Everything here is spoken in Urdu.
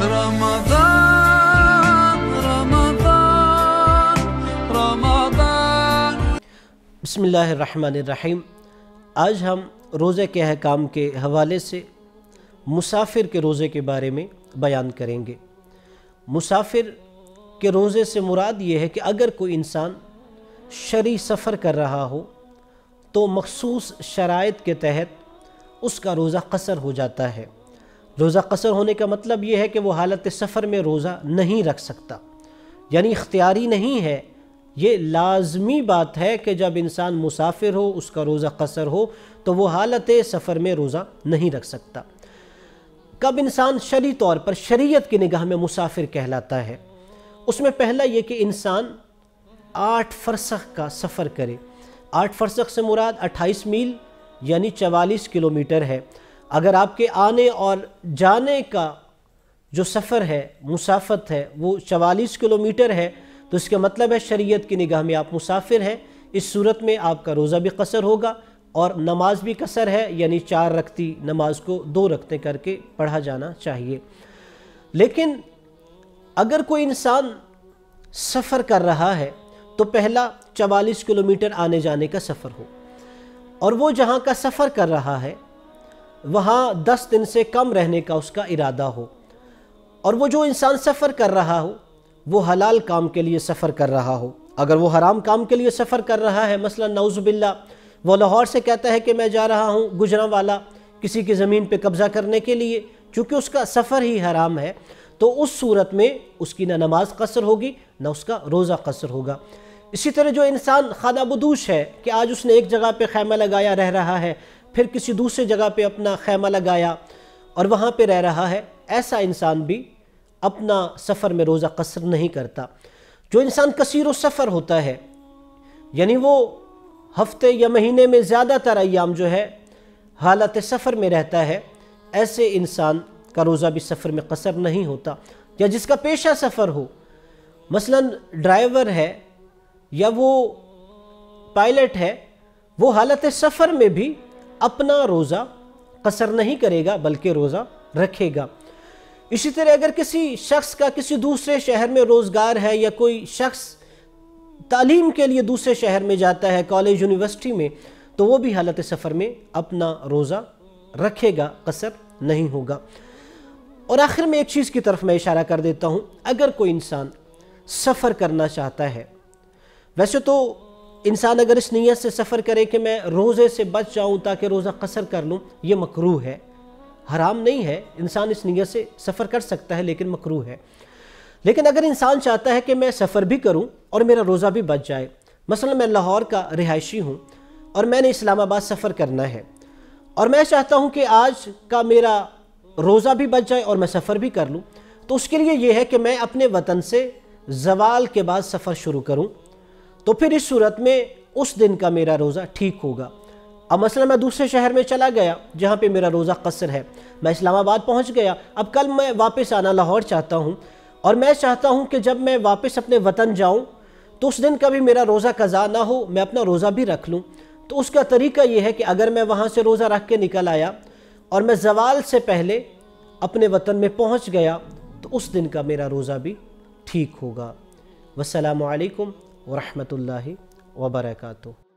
رمضان رمضان رمضان۔ بسم اللہ الرحمن الرحیم۔ آج ہم روزے کے احکام کے حوالے سے مسافر کے روزے کے بارے میں بیان کریں گے۔ مسافر کے روزے سے مراد یہ ہے کہ اگر کوئی انسان شرعی سفر کر رہا ہو تو مخصوص شرائط کے تحت اس کا روزہ قصر ہو جاتا ہے۔ روزہ قصر ہونے کا مطلب یہ ہے کہ وہ حالت سفر میں روزہ نہیں رکھ سکتا، یعنی اختیاری نہیں ہے، یہ لازمی بات ہے کہ جب انسان مسافر ہو، اس کا روزہ قصر ہو تو وہ حالت سفر میں روزہ نہیں رکھ سکتا۔ کب انسان شرعی طور پر شریعت کی نگاہ میں مسافر کہلاتا ہے؟ اس میں پہلا یہ کہ انسان 8 فرسخ کا سفر کرے۔ 8 فرسخ سے مراد 28 میل یعنی 44 کلومیٹر ہے۔ اگر آپ کے آنے اور جانے کا جو سفر ہے، مسافت ہے، وہ 44 کلومیٹر ہے تو اس کا مطلب ہے شریعت کی نگاہ میں آپ مسافر ہیں۔ اس صورت میں آپ کا روزہ بھی قصر ہوگا اور نماز بھی قصر ہے، یعنی 4 رکعتی نماز کو 2 رکعتیں کر کے پڑھا جانا چاہیے۔ لیکن اگر کوئی انسان سفر کر رہا ہے تو پہلا 44 کلومیٹر آنے جانے کا سفر ہو، اور وہ جہاں کا سفر کر رہا ہے وہاں 10 دن سے کم رہنے کا اس کا ارادہ ہو، اور وہ جو انسان سفر کر رہا ہو وہ حلال کام کے لیے سفر کر رہا ہو۔ اگر وہ حرام کام کے لیے سفر کر رہا ہے، مثلا نعوذ باللہ وہ لاہور سے کہتا ہے کہ میں جا رہا ہوں گجرانوالہ کسی کی زمین پہ قبضہ کرنے کے لیے، چونکہ اس کا سفر ہی حرام ہے، تو اس صورت میں اس کی نہ نماز قصر ہوگی نہ اس کا روزہ قصر ہوگا۔ اسی طرح جو انسان خانہ بدوش ہے کہ آج اس نے ایک جگہ پہ خیمہ لگایا رہ رہا ہے، پھر کسی دوسرے جگہ پہ اپنا خیمہ لگایا اور وہاں پہ رہ رہا ہے، ایسا انسان بھی اپنا سفر میں روزہ قصر نہیں کرتا۔ جو انسان کثیر السفر ہوتا ہے، یعنی وہ ہفتے یا مہینے میں زیادہ تر ایام جو ہے حالت سفر میں رہتا ہے، ایسے انسان کا روزہ بھی سفر میں قصر نہیں ہوتا۔ یا جس کا پیشہ سفر ہو، مثلا ڈرائیور ہے یا وہ پائلٹ ہے، وہ حالت سفر میں بھی اپنا روزہ قصر نہیں کرے گا بلکہ روزہ رکھے گا۔ اسی طرح اگر کسی شخص کا کسی دوسرے شہر میں روزگار ہے، یا کوئی شخص تعلیم کے لیے دوسرے شہر میں جاتا ہے، کالج یونیورسٹی میں، تو وہ بھی حالت سفر میں اپنا روزہ رکھے گا، قصر نہیں ہوگا۔ اور آخر میں ایک چیز کی طرف میں اشارہ کر دیتا ہوں، اگر کوئی انسان سفر کرنا چاہتا ہے، ویسے تو انسان اگر اس نیت سے سفر کرے کہ میں روزے سے بچ جاؤں تاکہ روزہ قصر کر لوں، یہ مکروہ ہے، حرام نہیں ہے، انسان اس نیت سے سفر کر سکتا ہے لیکن مکروہ ہے۔ لیکن اگر انسان چاہتا ہے کہ میں سفر بھی کروں اور میرا روزہ بھی بچ جائے، مثلا میں لاہور کا رہائشی ہوں اور میں نے اسلام آباد سفر کرنا ہے، اور میں چاہتا ہوں کہ آج کا میرا روزہ بھی بچ جائے اور میں سفر بھی کر لوں، تو اس کے لیے یہ ہے کہ میں اپنے وطن سے زوال کے بعد سفر شروع کروں، تو پھر اس صورت میں اس دن کا میرا روزہ ٹھیک ہوگا۔ اب مثلا میں دوسرے شہر میں چلا گیا جہاں پہ میرا روزہ قصر ہے، میں اسلام آباد پہنچ گیا، اب کل میں واپس آنا لاہور چاہتا ہوں، اور میں چاہتا ہوں کہ جب میں واپس اپنے وطن جاؤں تو اس دن کا بھی میرا روزہ قضا نہ ہو، میں اپنا روزہ بھی رکھ لوں۔ تو اس کا طریقہ یہ ہے کہ اگر میں وہاں سے روزہ رکھ کے نکل آیا اور میں زوال سے پہلے اپنے وطن میں پہنچ گیا تو اس دن کا میرا روزہ بھی ٹھیک ہوگا۔ والسلام علیکم ورحمۃ اللہ وبرکاتہ۔